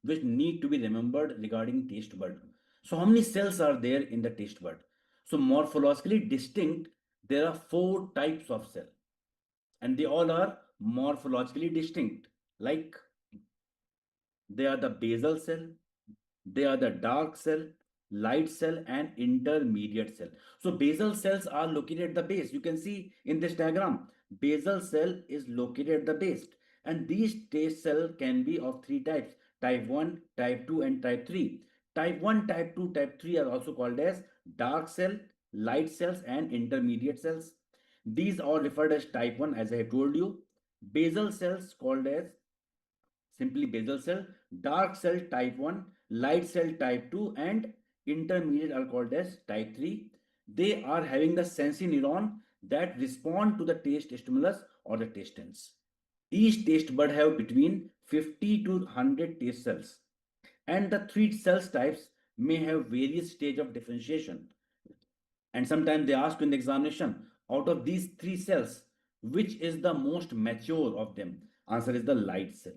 which need to be remembered regarding taste bud. So how many cells are there in the taste bud? So morphologically distinct, there are four types of cell, and they all are morphologically distinct. Like they are the basal cell, they are the dark cell, light cell, and intermediate cell. So basal cells are located at the base. You can see in this diagram, basal cell is located at the base. And these taste cell can be of three types: type 1, type 2, and type 3. Type 1, type 2, type 3 are also called as dark cell, light cells, and intermediate cells. These are referred as type 1, as I have told you. Basal cells called as simply basal cell, dark cell type 1, light cell type 2, and intermediate are called as type 3. They are having the sensory neuron that respond to the taste stimulus or the tastants. Each taste bud have between 50 to 100 taste cells, and the three cells types may have various stage of differentiation. And sometimes they ask in the examination, out of these three cells, which is the most mature of them? Answer is the light cell.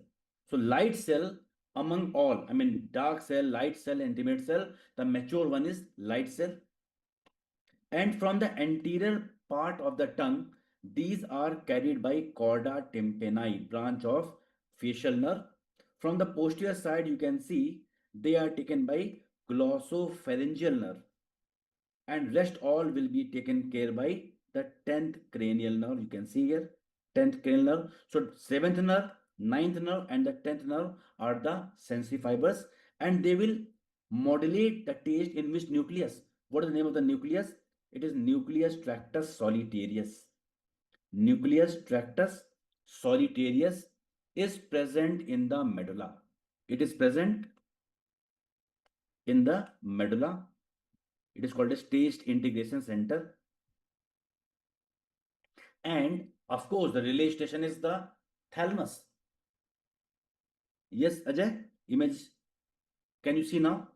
So light cell among all, I mean dark cell, light cell, and intermediate cell, the mature one is light cell. And from the anterior part of the tongue, these are carried by chorda tympani, branch of facial nerve. From the posterior side, you can see they are taken by glossopharyngeal nerve, and rest all will be taken care by the 10th cranial nerve. You can see here 10th cranial nerve. So 7th nerve, 9th nerve, and the 10th nerve are the sensory fibers, and they will modulate the taste in which nucleus? What is the name of the nucleus? It is nucleus tractus solitarius. Nucleus tractus solitarius is present in the medulla. It is present in the medulla. It is called as taste integration center. And of course, the relay station is the thalamus. Yes, Ajay, image. Can you see now?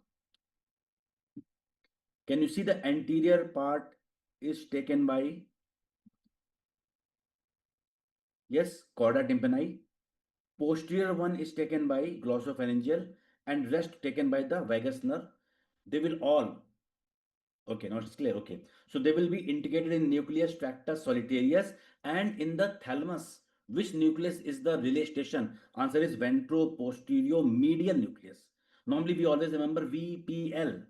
Can you see the anterior part is taken by, yes, chorda tympani. Posterior one is taken by glossopharyngeal, and rest taken by the vagus nerve. They will all, okay, now it's clear. Okay, so they will be integrated in nucleus tractus solitarius and in the thalamus. Which nucleus is the relay station? Answer is ventro-posterior medial nucleus. Normally we always remember VPL.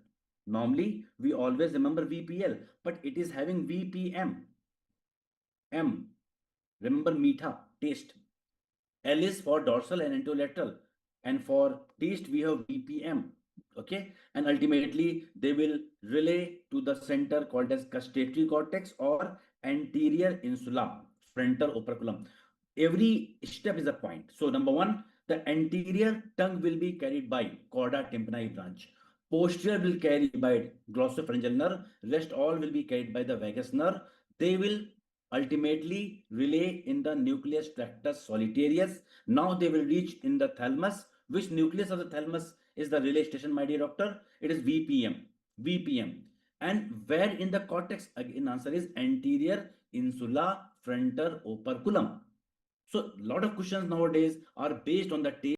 Normally we always remember VPL, but it is having VPM. M, remember meetha, taste. L is for dorsal and anterolateral, and for taste we have VPM. Okay, and ultimately they will relay to the center called as gustatory cortex or anterior insula, frontal operculum. Every step is a point. So number one, the anterior tongue will be carried by chorda tympani branch. Posterior will carry by glossopharyngeal nerve. Rest all will be carried by the vagus nerve. They will ultimately relay in the nucleus tractus solitarius. Now they will reach in the thalamus. Which nucleus of the thalamus is the relay station, my dear doctor? It is VPM. VPM. And where in the cortex? Again, answer is anterior insula frontal operculum. So, a lot of questions nowadays are based on the taste.